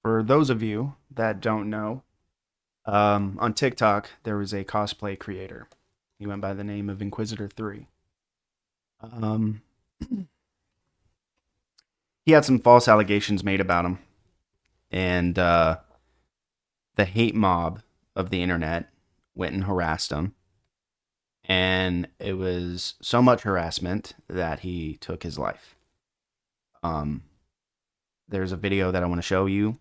For those of you that don't know, on TikTok there was a cosplay creator. He went by the name of Inquisitor3. Um, he had some false allegations made about him, and the hate mob of the internet went and harassed him. And it was so much harassment that he took his life. Um, there's a video that I want to show you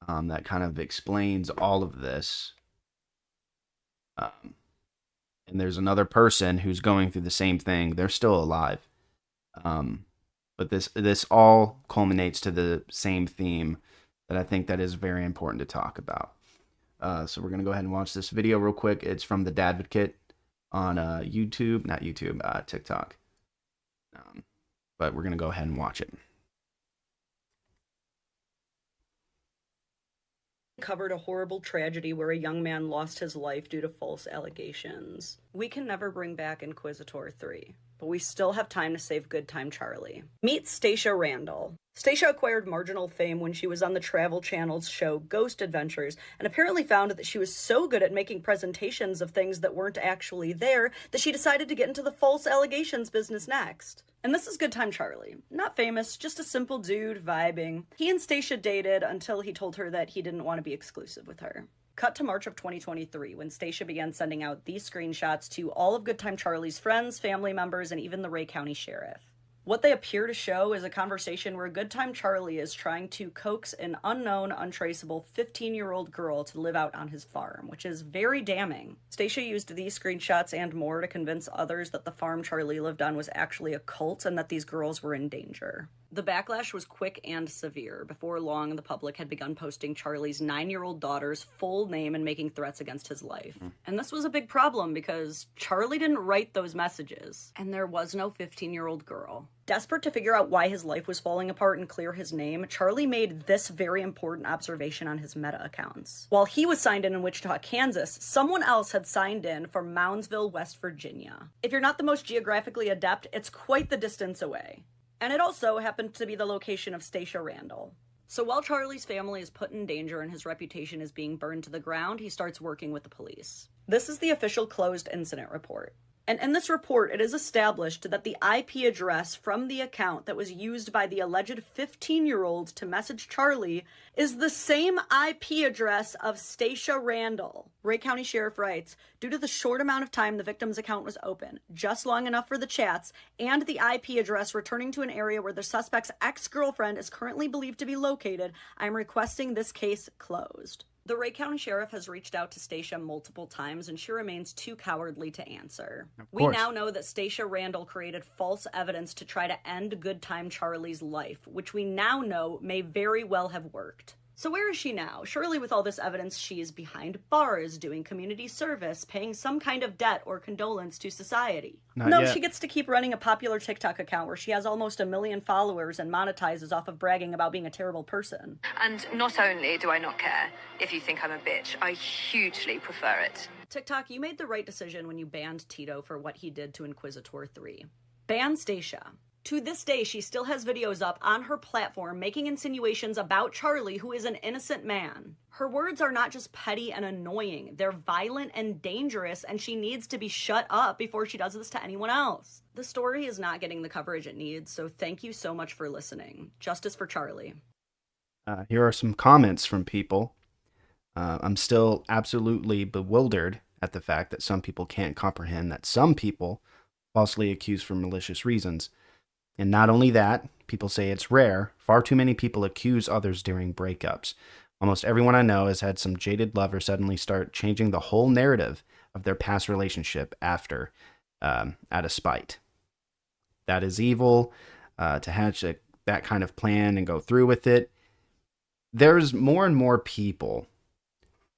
that kind of explains all of this. Um, and there's another person who's going through the same thing. They're still alive. Um, but this all culminates to the same theme that I think that is very important to talk about. So we're gonna go ahead and watch this video real quick. It's from the Dadvocate on YouTube, not YouTube, TikTok. Um, but we're gonna go ahead and watch it. Covered a horrible tragedy where a young man lost his life due to false allegations. We can never bring back Inquisitor 3, but we still have time to save Good Time Charlie. Meet Stacia Randall. Stacia acquired marginal fame when she was on the Travel Channel's show Ghost Adventures, and apparently found that she was so good at making presentations of things that weren't actually there that she decided to get into the false allegations business next. And this is Good Time Charlie. Not famous, just a simple dude vibing. He and Stacia dated until he told her that he didn't want to be exclusive with her. Cut to March of 2023, when Stacia began sending out these screenshots to all of Good Time Charlie's friends, family members, and even the Ray County Sheriff. What they appear to show is a conversation where Good Time Charlie is trying to coax an unknown, untraceable 15-year-old girl to live out on his farm, which is very damning. Stacia used these screenshots and more to convince others that the farm Charlie lived on was actually a cult and that these girls were in danger. The backlash was quick and severe. Before long, the public had begun posting Charlie's 9-year-old daughter's full name and making threats against his life. And this was a big problem because Charlie didn't write those messages, and there was no 15-year-old girl. Desperate to figure out why his life was falling apart and clear his name, Charlie made this very important observation on his Meta accounts. While he was signed in Wichita, Kansas, someone else had signed in from Moundsville, West Virginia. If you're not the most geographically adept, it's quite the distance away. And it also happened to be the location of Stacia Randall. So while Charlie's family is put in danger and his reputation is being burned to the ground, he starts working with the police. This is the official closed incident report. And in this report, it is established that the IP address from the account that was used by the alleged 15-year-old to message Charlie is the same IP address of Stacia Randall. Ray County Sheriff writes, due to the short amount of time the victim's account was open, just long enough for the chats, and the IP address returning to an area where the suspect's ex-girlfriend is currently believed to be located, I am requesting this case closed. The Ray County Sheriff has reached out to Stacia multiple times, and she remains too cowardly to answer. We now know that Stacia Randall created false evidence to try to end Good Time Charlie's life, which we now know may very well have worked. So where is she now? Surely with all this evidence, she is behind bars, doing community service, paying some kind of debt or condolence to society. No, she gets to keep running a popular TikTok account where she has almost 1 million followers and monetizes off of bragging about being a terrible person. And not only do I not care if you think I'm a bitch, I hugely prefer it. TikTok, you made the right decision when you banned Tito for what he did to Inquisitor 3. Ban Stacia. To this day, she still has videos up on her platform making insinuations about Charlie, who is an innocent man. Her words are not just petty and annoying, they're violent and dangerous, and she needs to be shut up before she does this to anyone else. The story is not getting the coverage it needs, so thank you so much for listening. Justice for Charlie. Here are some comments from people. I'm still absolutely bewildered at the fact that some people can't comprehend that some people falsely accuse for malicious reasons. And not only that, people say it's rare. Far too many people accuse others during breakups. Almost everyone I know has had some jaded lover suddenly start changing the whole narrative of their past relationship after, out of spite. That is evil, to hatch that kind of plan and go through with it. There's more and more people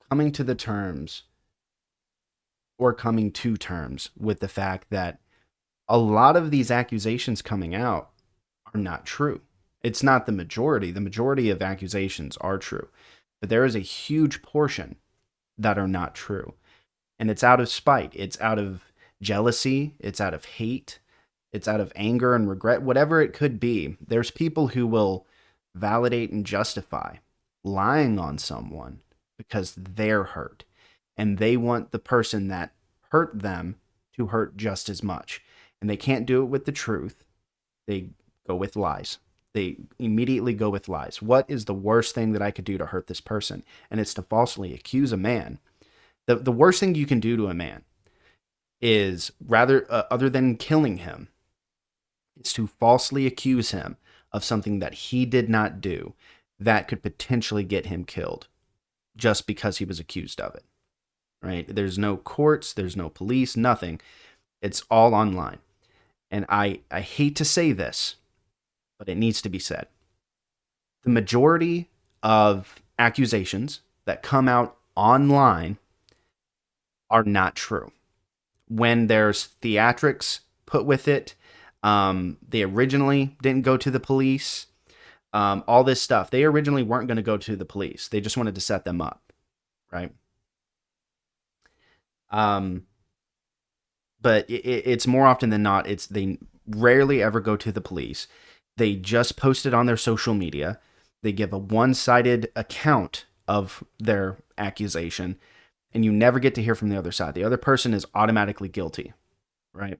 coming to terms with the fact that a lot of these accusations coming out are not true. It's not the majority. The majority of accusations are true. But there is a huge portion that are not true. And it's out of spite. It's out of jealousy. It's out of hate. It's out of anger and regret. Whatever it could be, there's people who will validate and justify lying on someone because they're hurt and they want the person that hurt them to hurt just as much. And they can't do it with the truth. They go with lies. They immediately go with lies. What is the worst thing that I could do to hurt this person? And it's to falsely accuse a man. The worst thing you can do to a man is rather other than killing him is to falsely accuse him of something that he did not do that could potentially get him killed just because he was accused of it. Right? There's no courts, there's no police, nothing. It's all online. And I hate to say this, but it needs to be said. The majority of accusations that come out online are not true. When there's theatrics put with it, they originally didn't go to the police. All this stuff. They originally weren't going to go to the police. They just wanted to set them up, right? But it's more often than not, they rarely ever go to the police. They just post it on their social media. They give a one-sided account of their accusation, and you never get to hear from the other side. The other person is automatically guilty, right?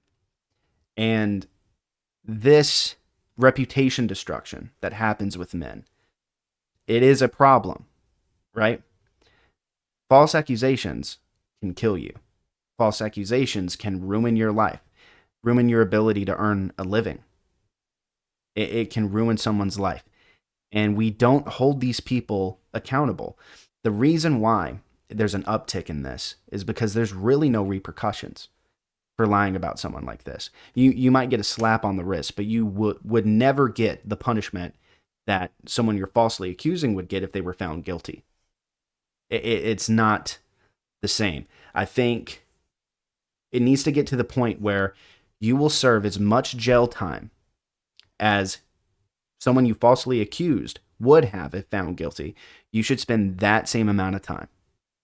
And this reputation destruction that happens with men, it is a problem, right? False accusations can kill you. False accusations can ruin your life, ruin your ability to earn a living. It can ruin someone's life. And we don't hold these people accountable. The reason why there's an uptick in this is because there's really no repercussions for lying about someone like this. You might get a slap on the wrist, but you would never get the punishment that someone you're falsely accusing would get if they were found guilty. It's not the same. I think it needs to get to the point where you will serve as much jail time as someone you falsely accused would have if found guilty. You should spend that same amount of time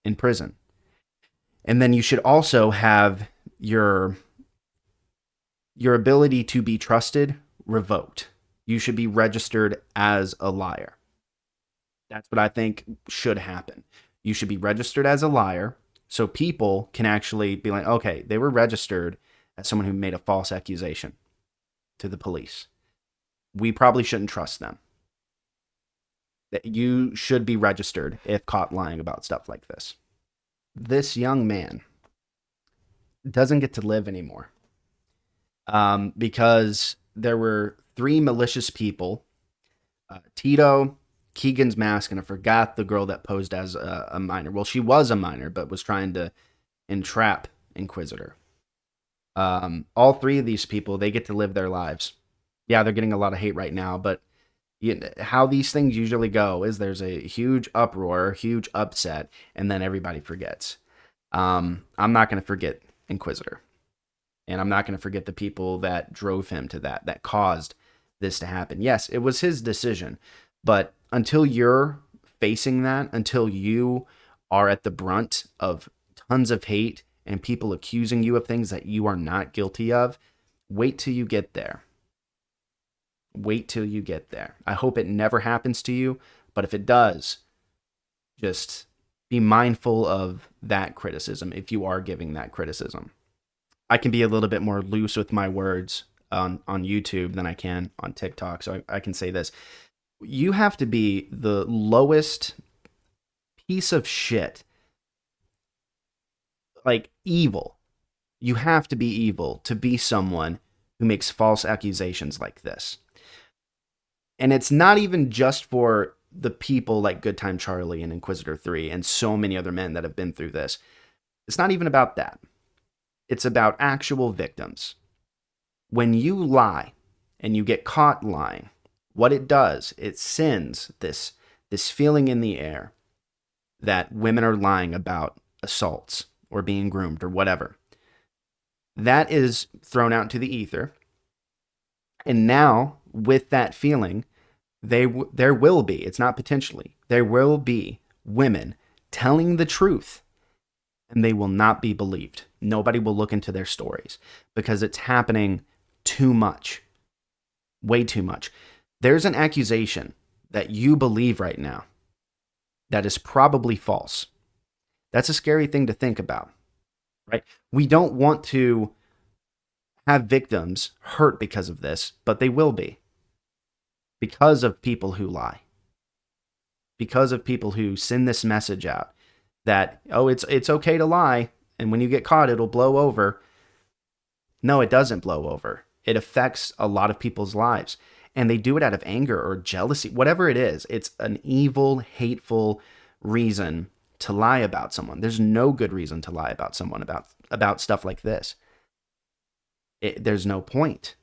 in prison. And then you should also have your ability to be trusted revoked. You should be registered as a liar. That's what I think should happen. You should be registered as a liar so people can actually be like, okay, they were registered as someone who made a false accusation to the police. We probably shouldn't trust them. That you should be registered if caught lying about stuff like this. This young man doesn't get to live anymore because there were 3 malicious people, Tito, Keegan's Mask, and I forgot the girl that posed as a minor. Well, she was a minor, but was trying to entrap Inquisitor. All 3 of these people, they get to live their lives. Yeah, they're getting a lot of hate right now, but how these things usually go is there's a huge uproar, huge upset, and then everybody forgets. I'm not going to forget Inquisitor. And I'm not going to forget the people that drove him to that caused this to happen. Yes, it was his decision. But until you're facing that, until you are at the brunt of tons of hate and people accusing you of things that you are not guilty of, wait till you get there. Wait till you get there. I hope it never happens to you, but if it does, just be mindful of that criticism if you are giving that criticism. I can be a little bit more loose with my words on YouTube than I can on TikTok, so I can say this. You have to be the lowest piece of shit, like evil. You have to be evil to be someone who makes false accusations like this. And it's not even just for the people like Good Time Charlie and Inquisitor3 and so many other men that have been through this. It's not even about that. It's about actual victims. When you lie and you get caught lying, what it does, it sends this feeling in the air that women are lying about assaults or being groomed or whatever. That is thrown out into the ether. And now, with that feeling, there will be, it's not potentially, there will be women telling the truth, and they will not be believed. Nobody will look into their stories because it's happening too much, way too much. There's an accusation that you believe right now that is probably false. That's a scary thing to think about, right? We don't want to have victims hurt because of this, but they will be, because of people who lie, because of people who send this message out that, oh, it's okay to lie, and when you get caught, it'll blow over. No, it doesn't blow over. It affects a lot of people's lives, and they do it out of anger or jealousy, whatever it is. It's an evil, hateful reason to lie about someone. There's no good reason to lie about someone about stuff like this. There's no point.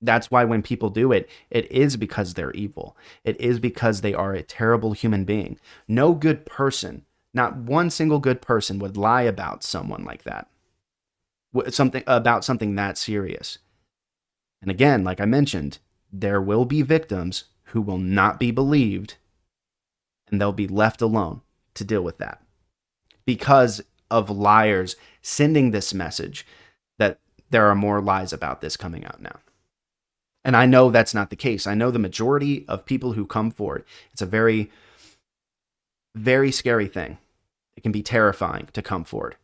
That's why when people do it, it is because they're evil. It is because they are a terrible human being. No good person, not one single good person, would lie about someone like that. Something about something that serious. And again, like I mentioned, there will be victims who will not be believed, and they'll be left alone to deal with that because of liars sending this message that there are more lies about this coming out now. And I know that's not the case. I know the majority of people who come forward, it's a very, very scary thing. It can be terrifying to come forward.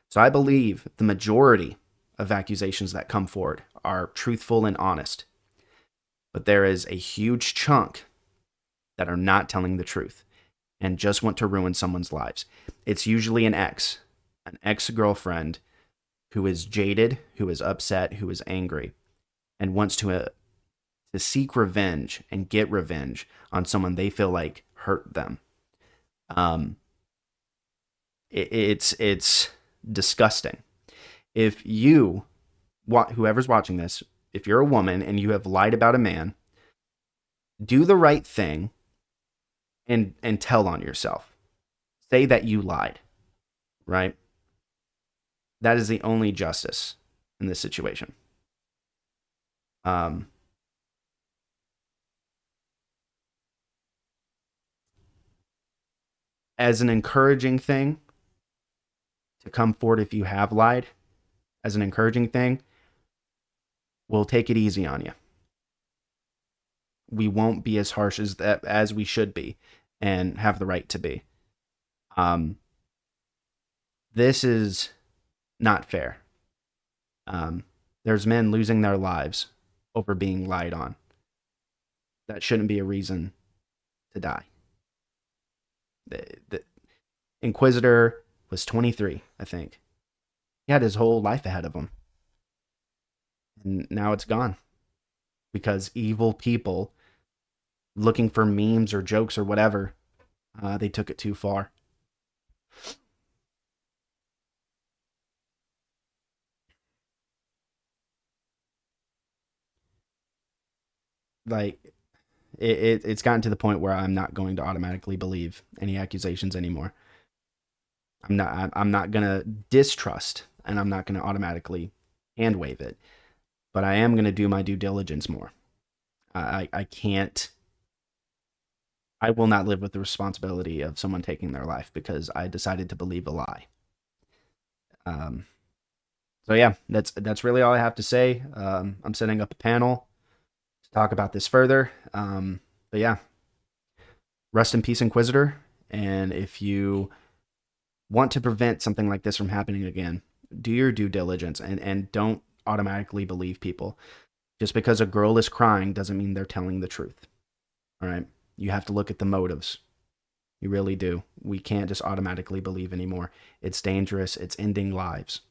So I believe the majority of accusations that come forward are truthful and honest. But there is a huge chunk that are not telling the truth and just want to ruin someone's lives. It's usually an ex-girlfriend who is jaded, who is upset, who is angry, and wants to seek revenge and get revenge on someone they feel like hurt them. It's disgusting. If you, whoever's watching this, if you're a woman and you have lied about a man, do the right thing and tell on yourself. Say that you lied, right? That is the only justice in this situation. As an encouraging thing to come forward if you have lied, as an encouraging thing, we'll take it easy on you. We won't be as harsh as we should be and have the right to be. This is not fair. There's men losing their lives over being lied on. That shouldn't be a reason to die. The Inquisitor was 23, I think. He had his whole life ahead of him. And now it's gone. Because evil people looking for memes or jokes or whatever, they took it too far. Like, it's gotten to the point where I'm not going to automatically believe any accusations anymore. I'm not gonna distrust, and I'm not gonna automatically hand wave it, but I am gonna do my due diligence more. I can't. I will not live with the responsibility of someone taking their life because I decided to believe a lie. So yeah, that's really all I have to say. I'm setting up a panel to talk about this further. But yeah, rest in peace, Inquisitor. And if you want to prevent something like this from happening again, do your due diligence and don't automatically believe people. Just because a girl is crying doesn't mean they're telling the truth. All right? You have to look at the motives. You really do. We can't just automatically believe anymore. It's dangerous. It's ending lives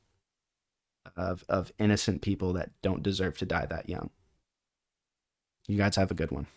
of innocent people that don't deserve to die that young. You guys have a good one.